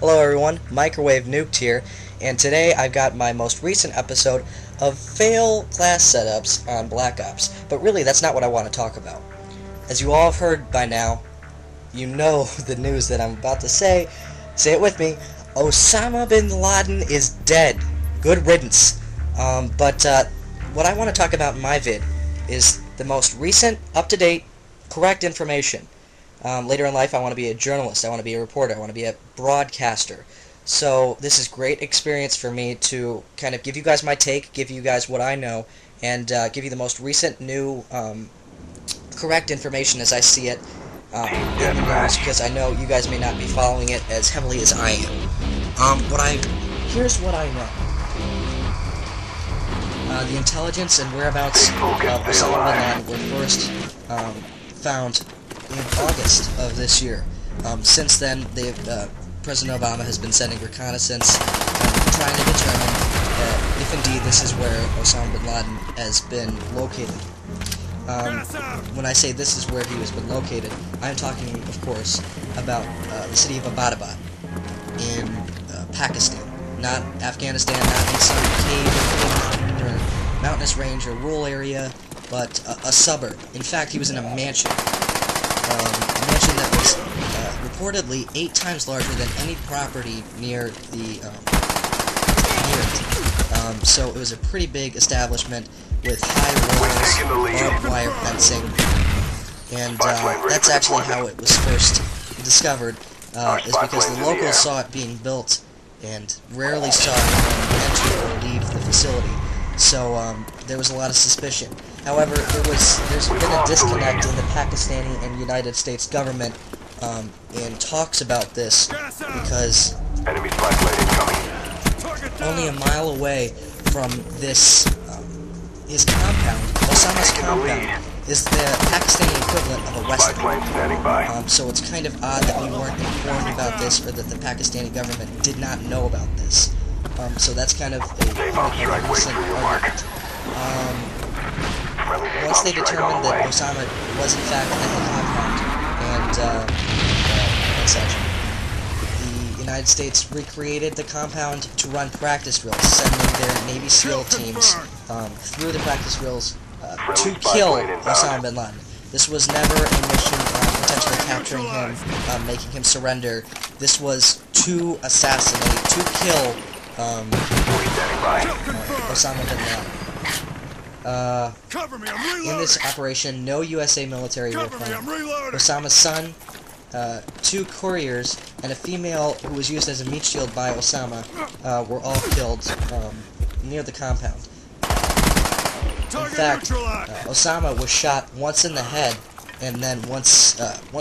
Hello everyone, Microwave Nuked here, and today I've got my most recent episode of fail class setups on Black Ops, but really that's not what I want to talk about. As you all have heard by now, you know the news that I'm about to say it with me, Osama Bin Laden is dead. Good riddance. But what I want to talk about in my vid is the most recent, up-to-date, correct information. Later in life, I want to be a journalist, I want to be a reporter, I want to be a broadcaster. So this is great experience for me to kind of give you guys my take, give you guys what I know, and give you the most recent, new, correct information as I see it in the news, because I know you guys may not be following it as heavily as I am. Here's what I know. The intelligence and whereabouts of Osama Bin Laden were first found in August of this year. Since then, President Obama has been sending reconnaissance, trying to determine if indeed this is where Osama Bin Laden has been located. When I say this is where he has been located, I'm talking, of course, about the city of Abbottabad in Pakistan. Not Afghanistan, not in some cave or mountainous range or rural area, but a suburb. In fact, he was in a mansion. A mansion that was reportedly 8 times larger than any property near it. So it was a pretty big establishment with high walls, barbed wire fencing, and that's actually how it was first discovered, is because the locals saw it being built and rarely saw anyone enter or leave the facility. So there was a lot of suspicion. However, there's been a disconnect in the Pakistani and United States government in talks about this, because only a mile away from this, his compound, Osama's compound, is the Pakistani equivalent of a West Point. So it's kind of odd that we weren't informed about this, or that the Pakistani government did not know about this. So that's kind of a recent argument. Once they determined that Osama was in fact in the compound and such, the United States recreated the compound to run practice drills, sending their Navy SEAL teams through the practice drills to kill Osama Bin Laden. This was never a mission potentially capturing him, making him surrender. This was to assassinate, to kill Osama Bin Laden. In this operation, no USA military were found. Osama's son, 2 couriers, and a female who was used as a meat shield by Osama were all killed near the compound. In fact, Osama was shot once in the head, and then once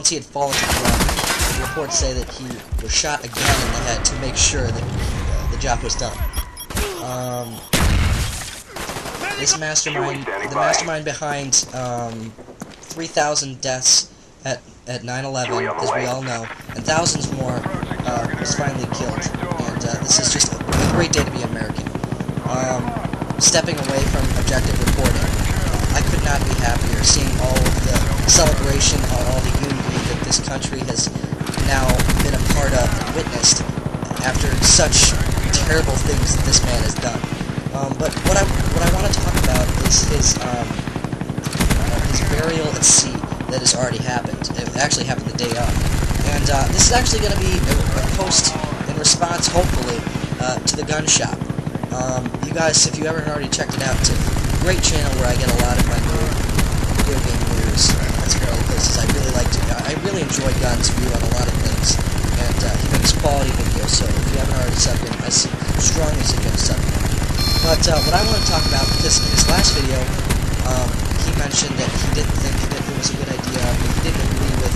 he had fallen to the ground, the reports say that he was shot again in the head to make sure that the job was done. The mastermind behind 3,000 deaths at 9/11, as we all know, and thousands more, was finally killed. And this is just a great day to be American. Stepping away from objective reporting, I could not be happier seeing all of the celebration, all the unity that this country has now been a part of and witnessed after such terrible things that this man has done. But what I want to talk about is his burial at sea that has already happened. It actually happened the day of. And this is actually going to be a post in response, hopefully, to the gun shop. You guys, if you haven't already checked it out, it's a great channel where I get a lot of my new video game news. That's one of the places I really like to. I really enjoy Gun's view on a lot of things, and he makes quality videos. So if you haven't already subbed in, I strongly suggest subbing. But what I want to talk about, because in his last video, he mentioned that he didn't think that it was a good idea, he didn't agree with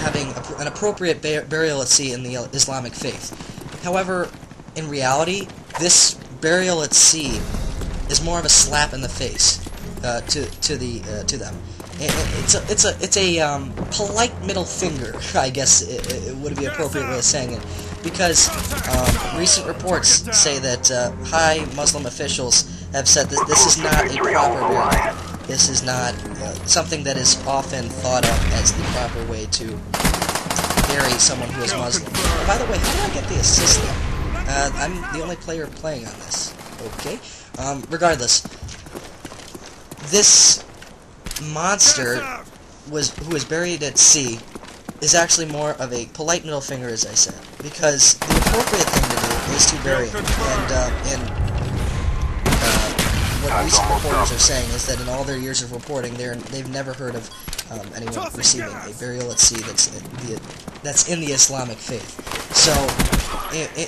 having an appropriate burial at sea in the Islamic faith. However, in reality, this burial at sea is more of a slap in the face to them. It's a polite middle finger, I guess it would be appropriate way of saying it, because recent reports say that high Muslim officials have said that this is not a proper burial. This is not something that is often thought of as the proper way to bury someone who is Muslim. And by the way, how do I get the assist there? I'm the only player playing on this. Okay. Regardless, this monster who was buried at sea is actually more of a polite middle finger, as I said, because the appropriate thing to do is to bury him. What recent reporters are saying is that in all their years of reporting, they've never heard of anyone receiving a burial at sea that's in the Islamic faith. So,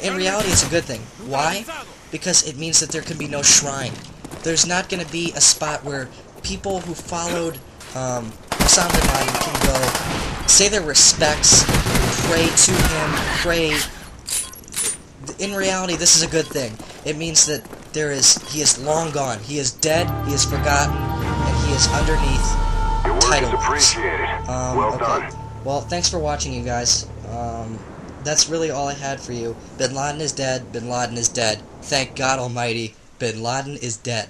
in reality, it's a good thing. Why? Because it means that there can be no shrine. There's not going to be a spot where people who followed Osama Bin Laden can go say their respects, pray to him, pray. In reality, this is a good thing. It means that he is long gone. He is dead, he is forgotten, and he is underneath title marks. Okay. Well, thanks for watching, you guys. That's really all I had for you. Bin Laden is dead. Bin Laden is dead. Thank God Almighty. Bin Laden is dead.